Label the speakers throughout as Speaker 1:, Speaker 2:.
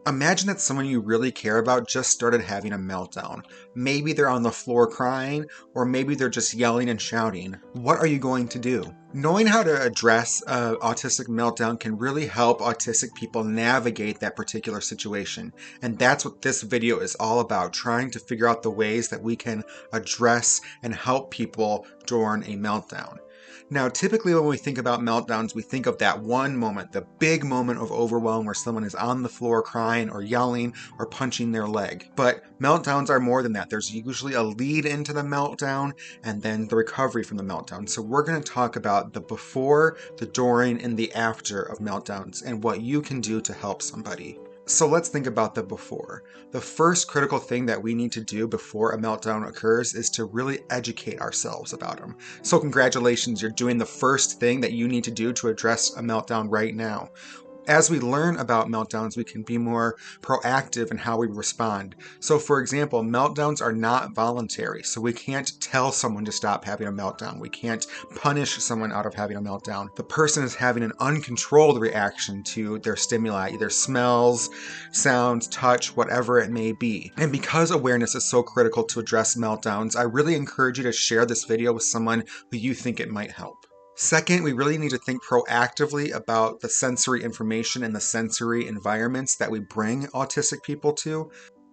Speaker 1: Imagine that someone you really care about just started having a meltdown. Maybe they're on the floor crying, or maybe they're just yelling and shouting. What are you going to do? Knowing how to address an autistic meltdown can really help autistic people navigate that particular situation. And that's what this video is all about, trying to figure out the ways that we can address and help people during a meltdown. Now, typically when we think about meltdowns, we think of that one moment, the big moment of overwhelm where someone is on the floor crying or yelling or punching their leg. But meltdowns are more than that. There's usually a lead into the meltdown and then the recovery from the meltdown. So we're going to talk about the before, the during, and the after of meltdowns and what you can do to help somebody. So let's think about the before. The first critical thing that we need to do before a meltdown occurs is to really educate ourselves about them. So congratulations, you're doing the first thing that you need to do to address a meltdown right now. As we learn about meltdowns, we can be more proactive in how we respond. So for example, meltdowns are not voluntary, so we can't tell someone to stop having a meltdown. We can't punish someone out of having a meltdown. The person is having an uncontrolled reaction to their stimuli, either smells, sounds, touch, whatever it may be. And because awareness is so critical to address meltdowns, I really encourage you to share this video with someone who you think it might help. Second, we really need to think proactively about the sensory information and the sensory environments that we bring autistic people to.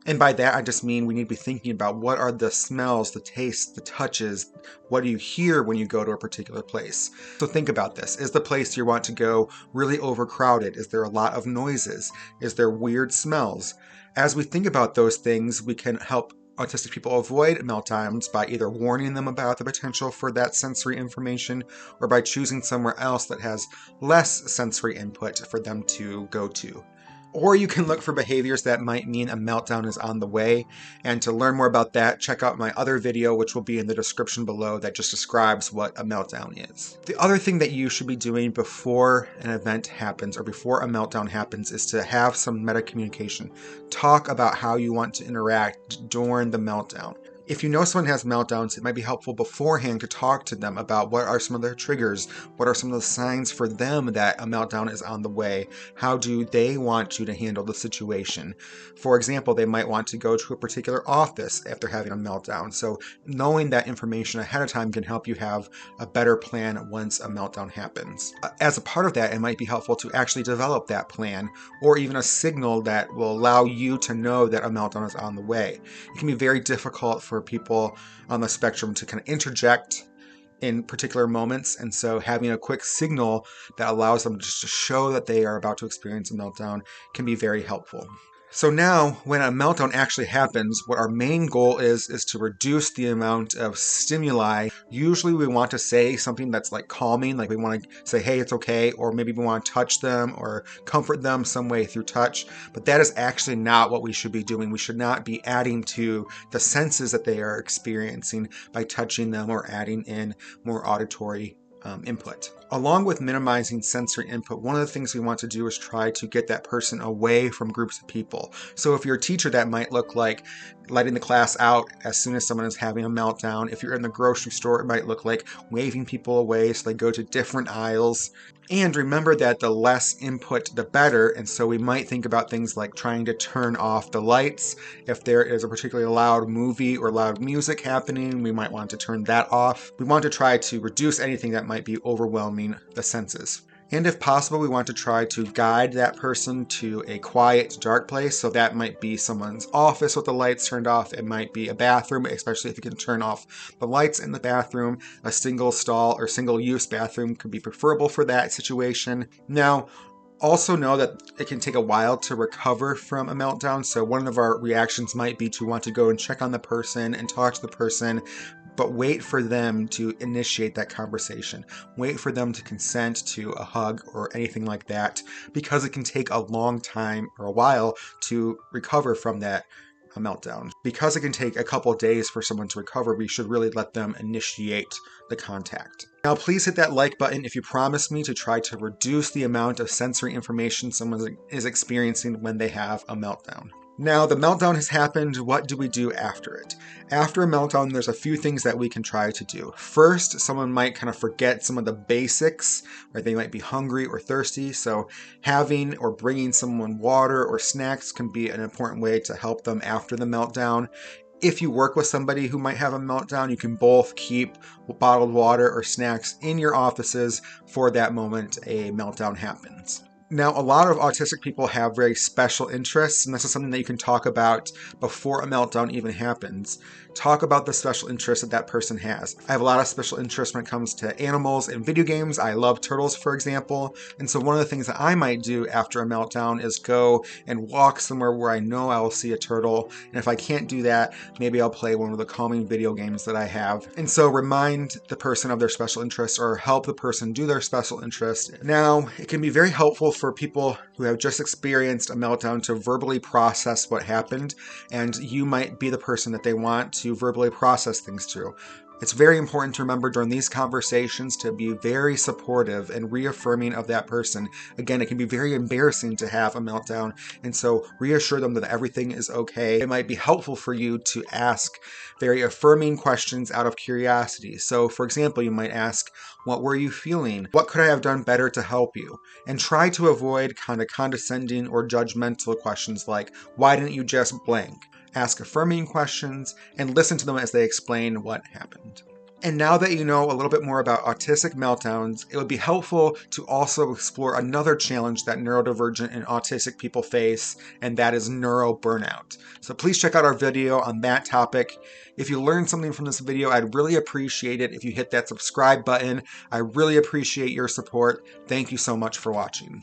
Speaker 1: And by that, I just mean we need to be thinking about what are the smells, the tastes, the touches, what do you hear when you go to a particular place. So think about this. Is the place you want to go really overcrowded? Is there a lot of noises? Is there weird smells? As we think about those things, we can help autistic people avoid meltdowns by either warning them about the potential for that sensory information or by choosing somewhere else that has less sensory input for them to go to. Or you can look for behaviors that might mean a meltdown is on the way. And to learn more about that, check out my other video, which will be in the description below, that just describes what a meltdown is. The other thing that you should be doing before an event happens or before a meltdown happens is to have some meta communication. Talk about how you want to interact during the meltdown. If you know someone has meltdowns, it might be helpful beforehand to talk to them about what are some of their triggers, what are some of the signs for them that a meltdown is on the way, how do they want you to handle the situation. For example, they might want to go to a particular office if they're having a meltdown, so knowing that information ahead of time can help you have a better plan once a meltdown happens. As a part of that, it might be helpful to actually develop that plan or even a signal that will allow you to know that a meltdown is on the way. It can be very difficult for people on the spectrum to kind of interject in particular moments, and so having a quick signal that allows them just to show that they are about to experience a meltdown can be very helpful. So now, when a meltdown actually happens, what our main goal is to reduce the amount of stimuli. Usually we want to say something that's like calming, like we want to say, hey, it's okay, or maybe we want to touch them or comfort them some way through touch, but that is actually not what we should be doing. We should not be adding to the senses that they are experiencing by touching them or adding in more auditory input. Along with minimizing sensory input, one of the things we want to do is try to get that person away from groups of people. So if you're a teacher, that might look like letting the class out as soon as someone is having a meltdown. If you're in the grocery store, it might look like waving people away so they go to different aisles. And remember that the less input, the better. And so we might think about things like trying to turn off the lights. If there is a particularly loud movie or loud music happening, we might want to turn that off. We want to try to reduce anything that might be overwhelming the senses. And if possible, we want to try to guide that person to a quiet, dark place. So that might be someone's office with the lights turned off. It might be a bathroom, especially if you can turn off the lights in the bathroom. A single stall or single-use bathroom could be preferable for that situation. Now, also know that it can take a while to recover from a meltdown. So one of our reactions might be to want to go and check on the person and talk to the person, but wait for them to initiate that conversation. Wait for them to consent to a hug or anything like that, because it can take a long time or a while to recover from that meltdown. Because it can take a couple of days for someone to recover, we should really let them initiate the contact. Now, please hit that like button if you promise me to try to reduce the amount of sensory information someone is experiencing when they have a meltdown. Now, the meltdown has happened. What do we do after it? After a meltdown, there's a few things that we can try to do. First, someone might kind of forget some of the basics, right? They might be hungry or thirsty, so having or bringing someone water or snacks can be an important way to help them after the meltdown. If you work with somebody who might have a meltdown, you can both keep bottled water or snacks in your offices for that moment a meltdown happens. Now, a lot of autistic people have very special interests, and this is something that you can talk about before a meltdown even happens. Talk about the special interests that that person has. I have a lot of special interests when it comes to animals and video games. I love turtles, for example, and so one of the things that I might do after a meltdown is go and walk somewhere where I know I will see a turtle, and if I can't do that, maybe I'll play one of the calming video games that I have. And so remind the person of their special interests or help the person do their special interest. Now, it can be very helpful for people who have just experienced a meltdown to verbally process what happened, and you might be the person that they want to verbally process things to. It's very important to remember during these conversations to be very supportive and reaffirming of that person. Again, it can be very embarrassing to have a meltdown, and so reassure them that everything is okay. It might be helpful for you to ask very affirming questions out of curiosity. So, for example, you might ask, "What were you feeling? What could I have done better to help you?" And try to avoid kind of condescending or judgmental questions like, "Why didn't you just blank?" Ask affirming questions, and listen to them as they explain what happened. And now that you know a little bit more about autistic meltdowns, it would be helpful to also explore another challenge that neurodivergent and autistic people face, and that is neuroburnout. So please check out our video on that topic. If you learned something from this video, I'd really appreciate it if you hit that subscribe button. I really appreciate your support. Thank you so much for watching.